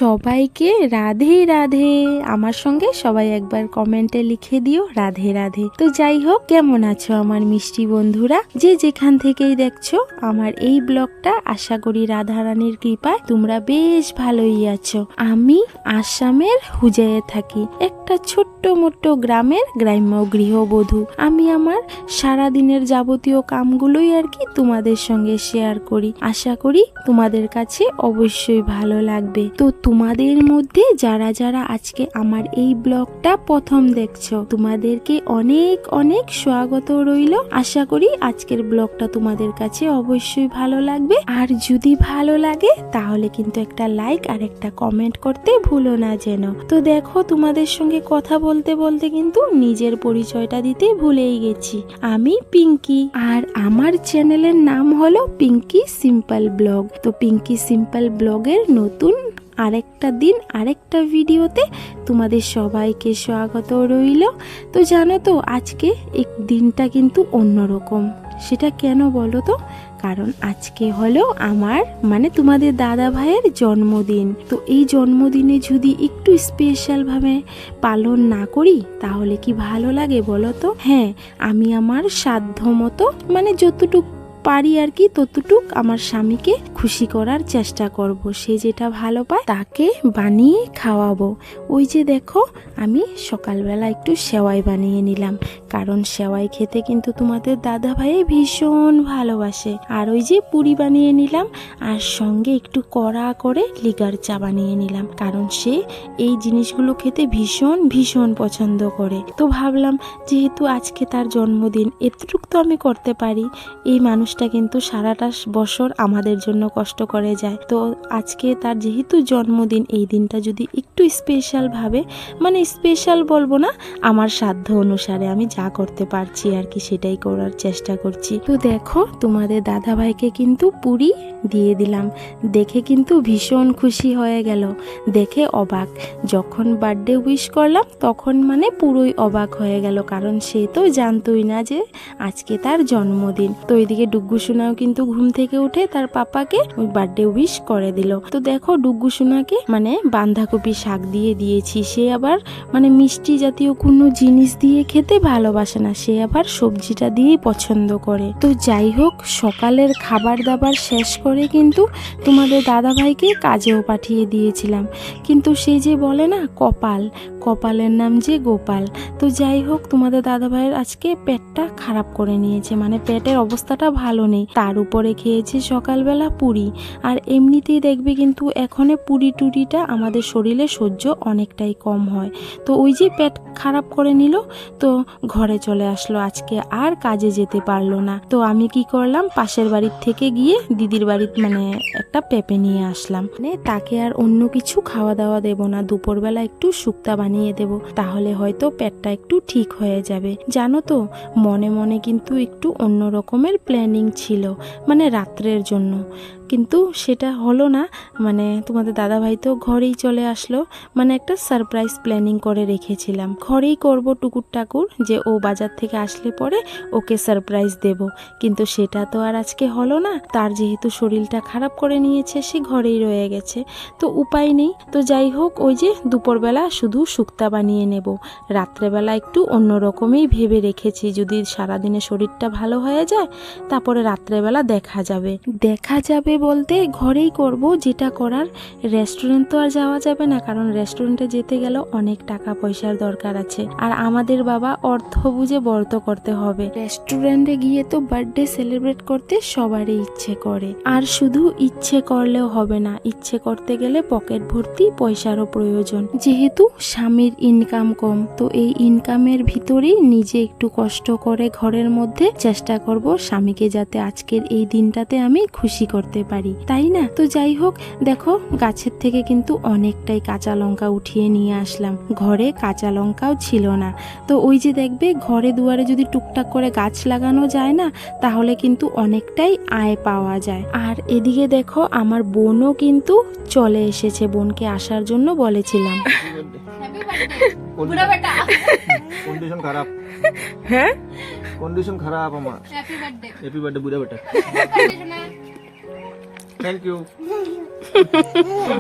সবাইকে রাধে রাধে। আমার সঙ্গে সবাই একবার কমেন্টে লিখে দিও রাধে রাধে। তো যাই হোক, কেমন আছো আমার মিষ্টি বন্ধুরা? যে যেখান থেকেই দেখছো আমার এই ব্লগটা, আশা করি রাধারানীর কৃপায় তোমরা বেশ ভালোই আছো। আমি আসামের হুজায়ে থাকি, একটা ছোট্ট মোট্ট গ্রামের গ্রাম্য গৃহবধূ। আমি আমার সারাদিনের যাবতীয় কামগুলোই আর কি তোমাদের সঙ্গে শেয়ার করি। আশা করি তোমাদের কাছে অবশ্যই ভালো লাগবে। তো তোমাদের মধ্যে যারা যারা আজকে আমার এই ব্লগটা প্রথম দেখছো, তোমাদেরকে অনেক অনেক স্বাগত রইল। আশা করি আজকের ব্লগটা তোমাদের কাছে অবশ্যই ভালো লাগবে। আর যদি ভালো লাগে তাহলে কিন্তু একটা লাইক আর একটা কমেন্ট করতে ভুলো না যেন। তো দেখো, তোমাদের সঙ্গে কথা বলতে বলতে কিন্তু নিজের পরিচয়টা দিতে ভুলেই গেছি। আমি পিঙ্কি, আর আমার চ্যানেলের নাম হলো পিঙ্কি সিম্পল ব্লগ। তো পিঙ্কি সিম্পল ব্লগের নতুন আরেকটা দিন আরেকটা ভিডিওতে তোমাদের সবাইকে স্বাগত রইল। তো জানো তো, আজকে এই দিনটা কিন্তু অন্যরকম। সেটা কেন বলো তো? কারণ আজকে হলো আমার তোমাদের দাদা ভাইয়ের জন্মদিন। তো এই জন্মদিনে যদি একটু স্পেশাল ভাবে পালন না করি তাহলে কি ভালো লাগে বলো তো? হ্যাঁ, আমি আমার সাধ্য মতো যতটুকু পারি আর কি ততটুক আমার স্বামীকে খুশি করার চেষ্টা করব। সে যেটা ভালো পায় তাকে বানিয়ে খাওয়াবো। ওই যে দেখো, আমি সকালবেলা একটু সেওয়াই বানিয়ে নিলাম, কারণ সেওয়াই খেতে কিন্তু তোমাদের দাদা ভাই ভীষণ ভালোবাসে। আর ওই যে পুরি বানিয়ে নিলাম, আর সঙ্গে একটু কড়া করে লিগার চা বানিয়ে নিলাম, কারণ সে এই জিনিসগুলো খেতে ভীষণ ভীষণ পছন্দ করে। তো ভাবলাম যেহেতু আজকে তার জন্মদিন, এতটুকু তো আমি করতে পারি। এই মানুষটা কিন্তু সারাটা বছর আমাদের জন্য কষ্ট করে যায়। তো আজকে তার যেহেতু জন্মদিন, এই দিনটা যদি একটু স্পেশাল ভাবে, স্পেশাল বলবো না, আমার সাধ্য অনুসারে আমি যা করতে পারছি আর কি সেটাই করার চেষ্টা করছি। তো দেখো, তোমাদের দাদা ভাইকে কিন্তু পুরি দিয়ে দিলাম। দেখে কিন্তু ভীষণ খুশি হয়ে গেল, দেখে অবাক। যখন বার্থডে উইশ করলাম তখন পুরোই অবাক হয়ে গেল, কারণ সে তো জানতোই না যে আজকে তার জন্মদিন। তো এদিকে ডুগ্গু সোনাও কিন্তু ঘুম থেকে উঠে তার পাপাকে ওই বার্থডে উইশ করে দিল। তো দেখো, ডুগ্গু সোনাকে বাঁধাকপি শাক দিয়ে দিয়েছি। সে আবার মিষ্টি জাতীয় কোনো জিনিস দিয়ে খেতে ভালোবাসে না, সে আবার সবজিটা দিয়েই পছন্দ করে। তো যাই হোক, সকালের খাবার দাবার শেষ করে কিন্তু তোমাদের দাদা ভাইকে কাজেও পাঠিয়ে দিয়েছিলাম। কিন্তু সে যে বলে না, কপালের নাম যে গোপাল। তো যাই হোক, তোমাদের দাদা ভাইয়ের আজকে পেটটা খারাপ করে নিয়েছে, পেটের অবস্থাটা ভালো নেই। তার উপরে খেয়েছে সকালবেলা পুরি। আর এমনিতেই দেখবে কিন্তু এখনে পুরি টুরিটা আমাদের শরীরে সহ্য অনেকটাই কম হয়। তো ওই যে পেট খারাপ করে নিল, তো ঘরে চলে আসলো। আজকে আর কাজে যেতে পারলো না। তো আমি কি করলাম, পাশের বাড়ির থেকে গিয়ে দিদির বাড়ির একটা পেঁপে নিয়ে আসলাম। তাকে আর অন্য কিছু খাওয়া দাওয়া দেবো না, দুপুরবেলা একটু শুক্তা বানিয়ে দেব, তাহলে হয়তো পেটটা একটু ঠিক হয়ে যাবে। জানো তো, মনে মনে কিন্তু একটু অন্য রকমের প্ল্যানিং ছিল রাত্রের জন্য, কিন্তু সেটা হলো না। তোমাদের দাদা ভাই তো ঘরেই চলে আসলো, একটা সারপ্রাইজ প্ল্যানিং করে রেখেছিলাম। ঘরেই করব টুকুর টাকুর, যে ও বাজার থেকে আসলে পরে ওকে সারপ্রাইজ দেব, কিন্তু সেটা তো আর আজকে হলো না। তার যেহেতু শরীরটা খারাপ করে নিয়েছে, সে ঘরেই রয়ে গেছে, তো উপায় নেই। তো যাই হোক, ওই যে দুপুরবেলা শুধু শুক্তা বানিয়ে নেব, রাত্রেবেলা একটু অন্যরকমই ভেবে রেখেছি। যদি সারাদিনে শরীরটা ভালো হয়ে যায় তারপরে রাত্রেবেলা দেখা যাবে বলতে ঘরেই করব যেটা করার। রেস্টুরেন্ট তো আর যাওয়া যাবে না, কারণ রেস্টুরেন্টে যেতে গেলেও অনেক টাকা পয়সার দরকার আছে, আর আমাদের বাবা অর্থ বুঝে বর্ত করতে হবে। রেস্টুরেন্টে গিয়ে তো বার্থডে সেলিব্রেট করতে সবারই ইচ্ছে করে, আর শুধু ইচ্ছে করলেও হবে না, ইচ্ছে করতে গেলে পকেট ভর্তি পয়সারও প্রয়োজন। যেহেতু স্বামীর ইনকাম কম, তো এই ইনকামের ভিতরেই নিজে একটু কষ্ট করে ঘরের মধ্যে চেষ্টা করব স্বামীকে যাতে আজকের এই দিনটাতে আমি খুশি করতে পারি, তাই না? তো যাই হোক, দেখো গাছের থেকে কিন্তু অনেকটাই কাঁচা লঙ্কা উঠিয়ে নিয়ে আসলাম। ঘরে কাঁচা লঙ্কাও ছিল না। তো ওই যে দেখবে, ঘরে দুয়ারে যদি টুকটাক করে গাছ লাগানো যায় না, তাহলে কিন্তু অনেকটাই আয় পাওয়া যায়। আর এদিকে দেখো, আমার বোনও কিন্তু চলে এসেছে, বোনকে আসার জন্য বলেছিলাম। কন্ডিশন খারাপ, হ্যাঁ কন্ডিশন খারাপ আমার। হ্যাপি বার্থডে বুড়া বেটা। Thank you.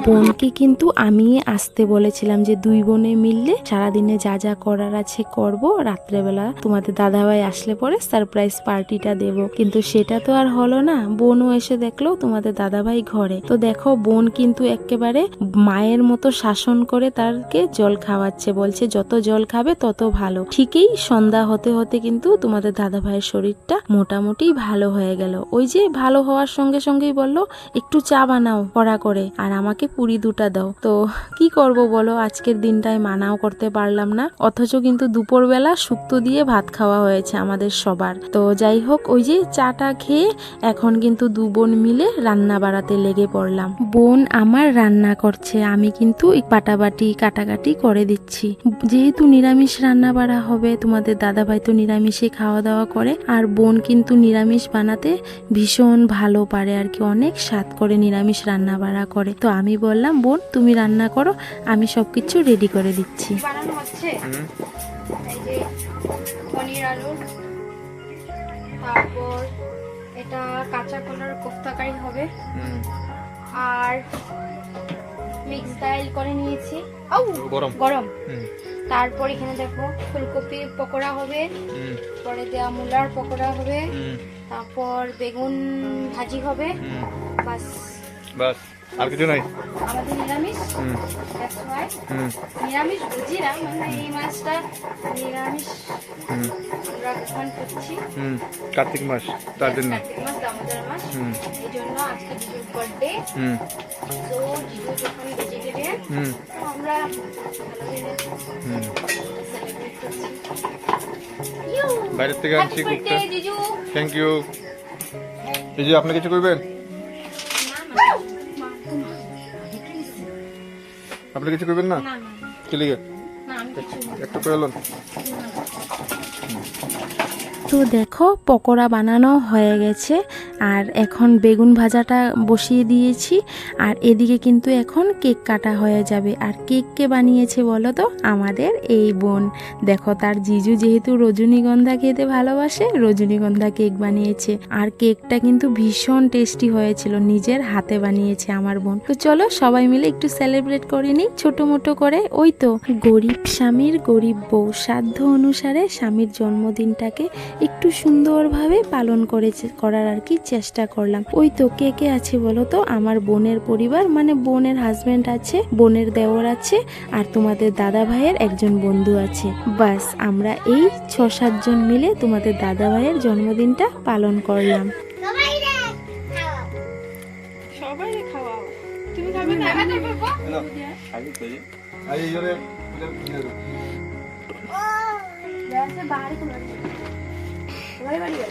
বোনকে কিন্তু আমি আসতে বলেছিলাম যে দুই বোনে মিললে সারাদিনে যা যা করার আছে করব, রাত্রেবেলা তোমাদের দাদাভাই আসলে পরে সারপ্রাইজ পার্টিটা দেব। কিন্তু সেটা তো আর হলো না। বোনও এসে দেখলো তোমাদের দাদাভাই ঘরে। তো দেখো বোন কিন্তু একেবারে মায়ের মতো শাসন করে তারকে জল খাওয়াচ্ছে, বলছে যত জল খাবে তত ভালো। ঠিকই সন্ধ্যা হতে হতে কিন্তু তোমাদের দাদাভাইয়ের শরীরটা মোটামুটি ভালো হয়ে গেল। ওই যে ভালো হওয়ার সঙ্গে সঙ্গেই বললো একটু চা বানাও কড়া করে, আর আমাকে পুরি দুটা দাও। তো কি করব বলো, আজকের দিনটায় মানাও করতে পারলাম না, অথচ কিন্তু দুপুরবেলা শুক্তো দিয়ে ভাত খাওয়া হয়েছে আমাদের সবার। তো যাই হোক, ওই যে চাটা খেয়ে এখন কিন্তু দু বোন মিলে রান্না বাড়াতে লেগে পড়লাম। বোন আমার রান্না করছে, আমি কিন্তু পাটাবাটি কাটাকাটি করে দিচ্ছি। যেহেতু নিরামিষ রান্না বাড়া হবে, তোমাদের দাদাভাই তো নিরামিষে খাওয়া দাওয়া করে, আর বোন কিন্তু নিরামিষ বানাতে ভীষণ ভালো পারে আর কি, অনেক স্বাদ করে নিরামিষ রান্না বাড়া করে। তো আমি বললাম বোন তুমি রান্না করো, আমি সবকিছু রেডি করে দিচ্ছি। বানানো হচ্ছে এই যে পনির আলু, তারপর এটা কাঁচা কলার কোফতাকারি হবে, আর মিক্স ডাল করে নিয়েছি গরম। তারপর এখানে দেখো ফুলকপি পকোড়া হবে, পরে দেওয়া মূলার পকোড়া হবে, তারপর বেগুন ভাজি হবে। বাস বাস, আর কিছু নাই। আমাদের নিরামিষ, that's why নিরামিষ বুঝি না, মানে এই মাছটা নিরামিষ আমরা গ্রহণ করছি। কার্তিক মাস, তার জন্য। কার্তিক মাস, দামোদর মাস, এই জন্য আজকে জিজুর বার্থডে। তো জিজু যখন ভেজিটেরিয়ান, আমরা সেলিব্রেট করছি। বাইরের থেকে আনছি Happy কুকটা। birthday, জিজু। Thank you. এই যে আপনি কিছু করবেন? আপনি কিছু করবেন না? না কি লিগে না, আমি কিছু না। একটু করে এলেন। তো দেখো পকোড়া বানানো হয়ে গেছে, আর এখন বেগুন ভাজাটা বসিয়ে দিয়েছি, আর এদিকে কিন্তু এখন কেক কাটা হয়ে যাবে। আর কেক কে বানিয়েছে বলো তো? আমাদের এই বোন। দেখো তার জিজু যেহেতু রজনীগন্ধা খেতে ভালোবাসে, রজনীগন্ধা কেক বানিয়েছে, আর কেকটা কিন্তু ভীষণ টেস্টি হয়েছিল, নিজের হাতে বানিয়েছে আমার বোন। তো চলো সবাই মিলে একটু সেলিব্রেট করে নিই ছোট মোটো করে। ওই তো গরিব স্বামীর গরিব বউ, সাধ্য অনুসারে স্বামীর জন্মদিনটাকে একটু সুন্দরভাবে পালন করার আর কি চেষ্টা করলাম। ওই তো কে কে আছে বলো তো? আমার বোনের পরিবার, মানে বোনের হাজবেন্ড আছে, বোনের দেওর আছে, আর তোমাদের দাদা ভাইয়ের একজন বন্ধু আছে। বাস আমরা এই 6-7 জন মিলে তোমাদের দাদা ভাইয়ের জন্মদিনটা পালন করলাম। সবাই খাওয়াও, তুমি খাবে না? আমি খাবো। এই জন্য वैसे बाहर को लड़ तुम्हारी बारी है।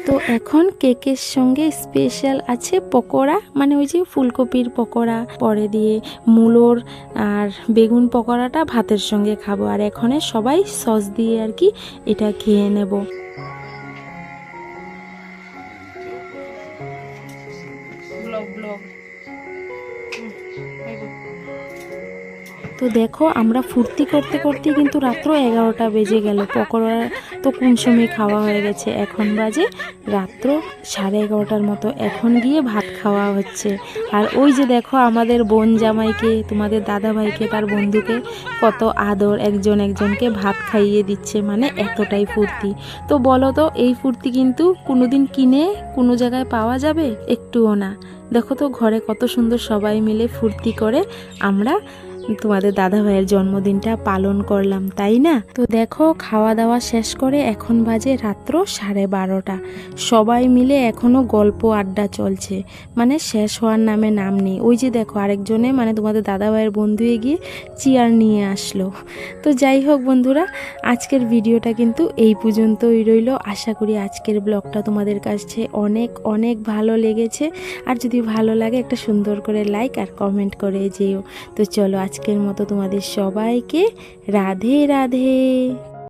তো এখন কেকের সঙ্গে স্পেশাল আছে পকোড়া, মানে ওই যে ফুলকপির পকোড়া, পরে দিয়ে মূলোর আর বেগুন পকোড়াটা ভাতের সঙ্গে খাবো। আর এখানে সবাই সস দিয়ে আর কি এটা খেয়ে নেব। তো দেখো আমরা ফুর্তি করতে করতে কিন্তু রাত্র 11টা বেজে গেল। পকোড়া তো কোন সময় খাওয়া হয়ে গেছে, এখন বাজে রাত্র 11:30টার মতো। এখন গিয়ে ভাত খাওয়া হচ্ছে। আর ওই যে দেখো আমাদের বোন জামাইকে, তোমাদের দাদা ভাইকে, তার বন্ধুকে কত আদর, একজন একজনকে ভাত খাইয়ে দিচ্ছে, মানে এতটাই ফুর্তি। তো বলো তো এই ফুর্তি কিন্তু কোনোদিন কিনে কোনো জায়গায় পাওয়া যাবে? একটুও না। দেখো তো ঘরে কত সুন্দর সবাই মিলে ফুর্তি করে আমরা তোমাদের দাদা ভাইয়ের জন্মদিনটা পালন করলাম, তাই না? তো দেখো খাওয়া দাওয়া শেষ করে এখন বাজে রাত্র 12:30। সবাই মিলে এখনো গল্প আড্ডা চলছে, মানে শেষ হওয়ার নাম নেই। ওই যে দেখো আরেকজনে, মানে তোমাদের দাদা ভাইয়ের বন্ধু এগিয়ে চেয়ার নিয়ে আসলো। তো যাই হোক বন্ধুরা, আজকের ভিডিওটা কিন্তু এই পর্যন্তই রইল। আশা করি আজকের ব্লগটা তোমাদের কাছে অনেক অনেক ভালো লেগেছে। আর যদি ভালো লাগে একটা সুন্দর করে লাইক আর কমেন্ট করে যেও। তো চলো আজকের মতো তোমাদের সবাইকে রাধে রাধে।